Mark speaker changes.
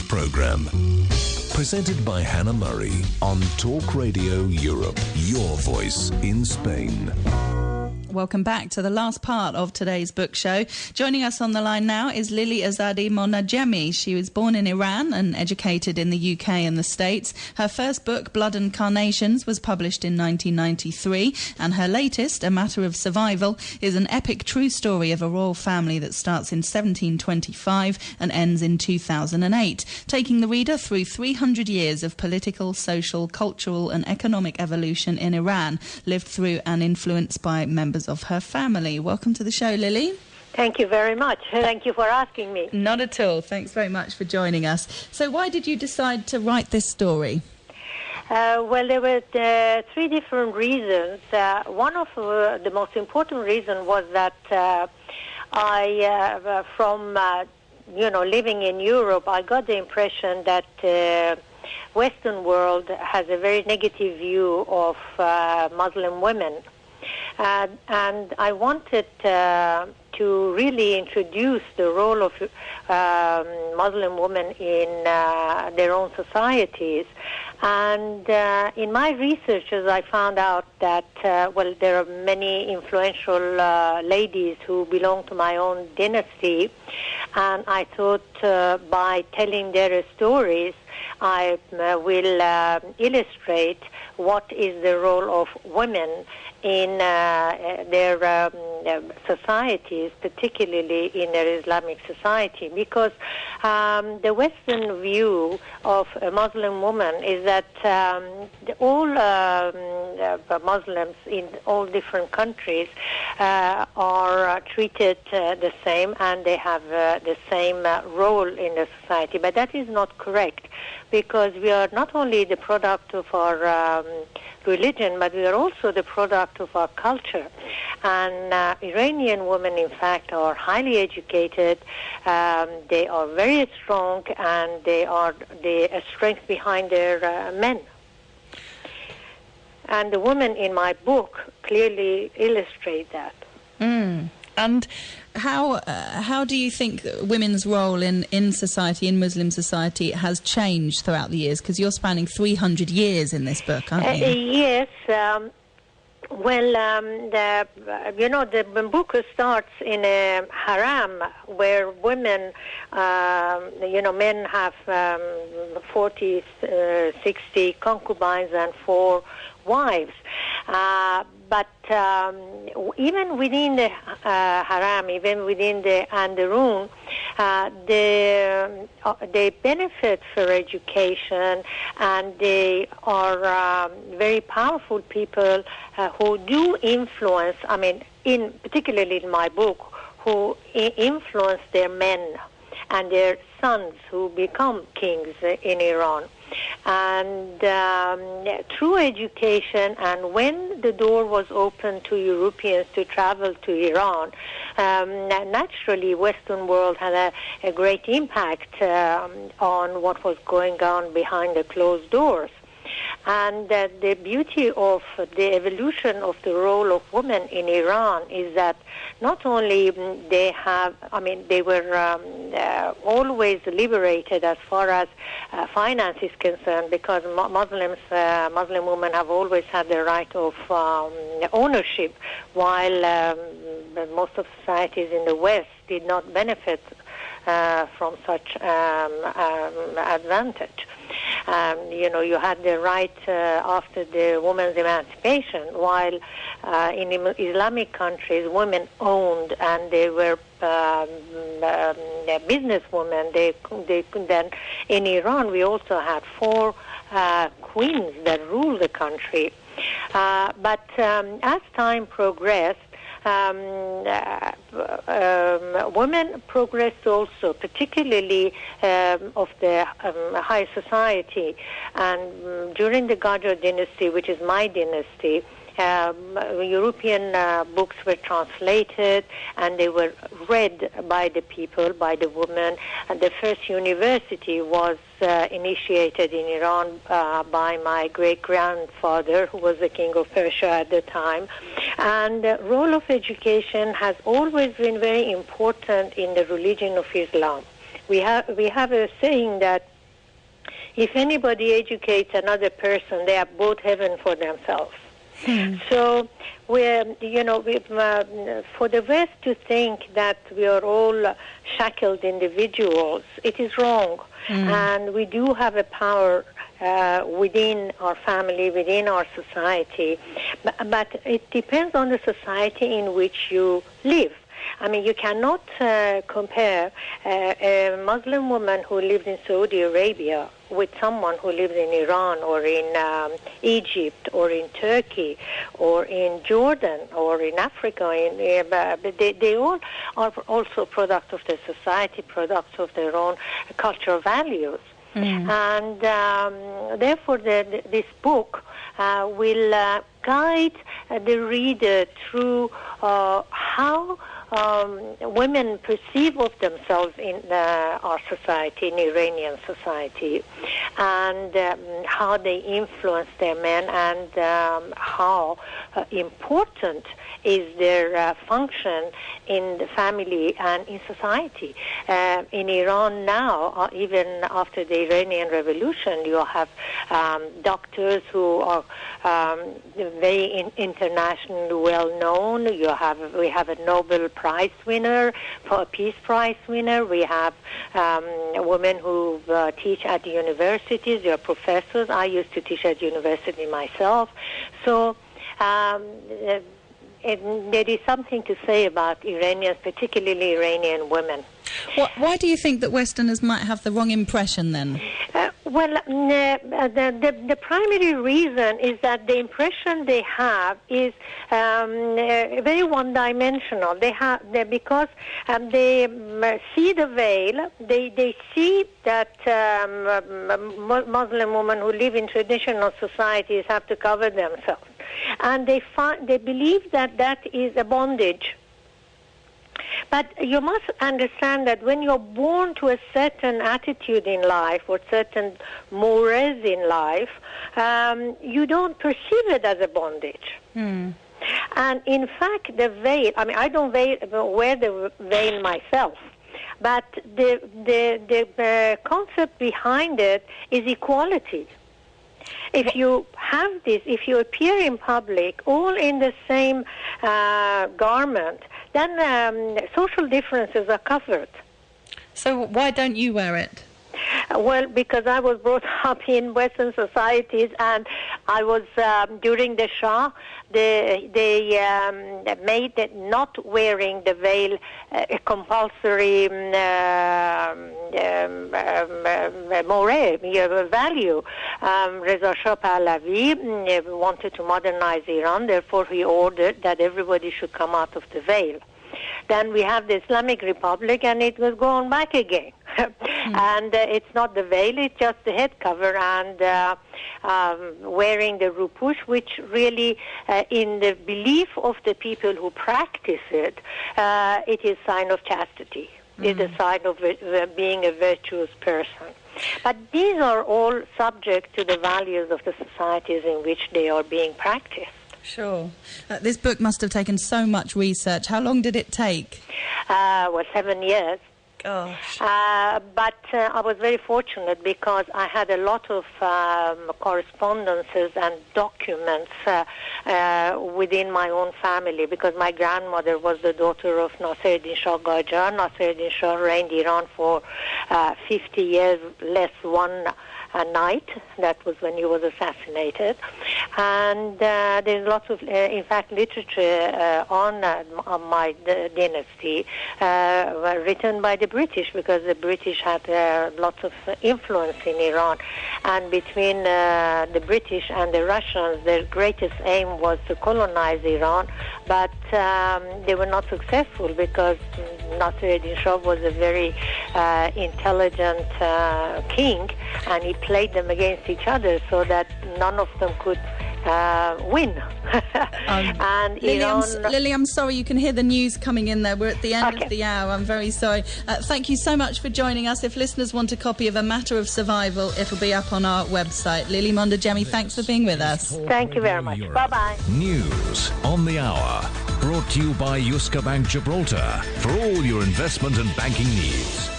Speaker 1: program. Presented by Hannah Murray on Talk Radio Europe, your voice in Spain.
Speaker 2: Welcome back to the last part of today's book show. Joining us on the line now is Lily Izadi Monadjemi. She was born in Iran and educated in the UK and the States. Her first book, Blood and Carnations, was published in 1993, and her latest, A Matter of Survival, is an epic true story of a royal family that starts in 1725 and ends in 2008, taking the reader through 300 years of political, social, cultural and economic evolution in Iran, lived through and influenced by members of her family. Welcome to the show, Lily.
Speaker 3: Thank you very much. Thank you for asking me.
Speaker 2: Not at all. Thanks very much for joining us. So why did you decide to write this story?
Speaker 3: Well, there were three different reasons. One of the most important reasons was that from living in Europe, I got the impression that Western world has a very negative view of Muslim women. And I wanted to really introduce the role of Muslim women in their own societies. And in my researches, I found out that, there are many influential ladies who belong to my own dynasty. And I thought by telling their stories, I will illustrate what is the role of women in their societies, particularly in their Islamic society, because the Western view of a Muslim woman is that all Muslims in all different countries are treated the same, and they have the same role in the society. But that is not correct, because we are not only the product of our religion, but we are also the product of our culture. And Iranian women, in fact, are highly educated. They are very strong, and they are the strength behind their men. And the women in my book clearly illustrate that.
Speaker 2: And how do you think women's role in society, in Muslim society, has changed throughout the years? Because you're spanning 300 years in this book, aren't you?
Speaker 3: Yes. The book starts in a haram where women, men have 40, 60 concubines and 4 wives. But even within the haram, even within the Androon, they benefit for education, and they are very powerful people who do influence, particularly in my book, who influence their men and their sons who become kings in Iran. And through education, and when the door was open to Europeans to travel to Iran, naturally Western world had a great impact on what was going on behind the closed doors. And the beauty of the evolution of the role of women in Iran is that not only they were always liberated as far as finance is concerned, because Muslim women have always had the right of ownership, while most of societies in the West did not benefit from such advantage. You had the right after the women's emancipation, while in Islamic countries, women owned, and they were businesswomen. They then in Iran, we also had 4 queens that ruled the country. But as time progressed, women progressed also, particularly of the high society. And during the Qajar dynasty, which is my dynasty, European books were translated, and they were read by the people, by the women. And the first university was initiated in Iran by my great-grandfather, who was the king of Persia at the time. And the role of education has always been very important in the religion of Islam. we have a saying that if anybody educates another person, they are both heaven for themselves. So for the West to think that we are all shackled individuals, it is wrong. And we do have a power within our family, within our society, but it depends on the society in which you live. I mean, you cannot compare a Muslim woman who lived in Saudi Arabia with someone who lives in Iran or in Egypt or in Turkey or in Jordan or in Africa. They all are also products of their society, products of their own cultural values. And therefore, this book will guide the reader through how women perceive of themselves in our society, in Iranian society, and how they influence their men, and how important is their function in the family and in society. In Iran now, even after the Iranian Revolution, you have doctors who are very internationally well known. We have a Nobel Prize winner, for a Peace Prize winner. We have women who teach at the universities. They are professors. I used to teach at university myself. So there is something to say about Iranians, particularly Iranian women.
Speaker 2: Why do you think that Westerners might have the wrong impression then?
Speaker 3: The primary reason is that the impression they have is very one-dimensional. Because they see the veil, they see that Muslim women who live in traditional societies have to cover themselves. And they believe that is a bondage. But you must understand that when you're born to a certain attitude in life or certain mores in life, you don't perceive it as a bondage. And in fact, the veil, I mean, I don't wear the veil myself, but the concept behind it is equality. If you have this, if you appear in public all in the same garment, then social differences are covered.
Speaker 2: So why don't you wear it?
Speaker 3: Well, because I was brought up in Western societies, and I was during the Shah. They made not wearing the veil a compulsory value. Reza Shah Pahlavi wanted to modernize Iran, therefore he ordered that everybody should come out of the veil. Then we have the Islamic Republic, and it was going back again. And it's not the veil, it's just the head cover and wearing the rupush, which really, in the belief of the people who practice it, it is sign of chastity. It's a sign of being a virtuous person. But these are all subject to the values of the societies in which they are being practiced.
Speaker 2: Sure. This book must have taken so much research. How long did it take?
Speaker 3: 7 years.
Speaker 2: Gosh.
Speaker 3: But I was very fortunate because I had a lot of correspondences and documents within my own family, because my grandmother was the daughter of Nasiruddin Shah Qajar. Nasiruddin Shah reigned Iran for 50 years, less one night. That was when he was assassinated. And there's lots of, in fact, literature on my dynasty written by the British, because the British had lots of influence in Iran. And between the British and the Russians, their greatest aim was to colonize Iran, but they were not successful because Nasiruddin Shah was a very intelligent king, and he played them against each other so that none of them could win. And
Speaker 2: Lily, I'm sorry, you can hear the news coming in there. We're at the end of the hour. I'm very sorry. Thank you so much for joining us. If listeners want a copy of A Matter of Survival, it'll be up on our website. Lily Monadjemi, thanks for being with us.
Speaker 3: Thank you very much. Bye-bye.
Speaker 1: News on the hour. Brought to you by Yuska Bank Gibraltar for all your investment and banking needs.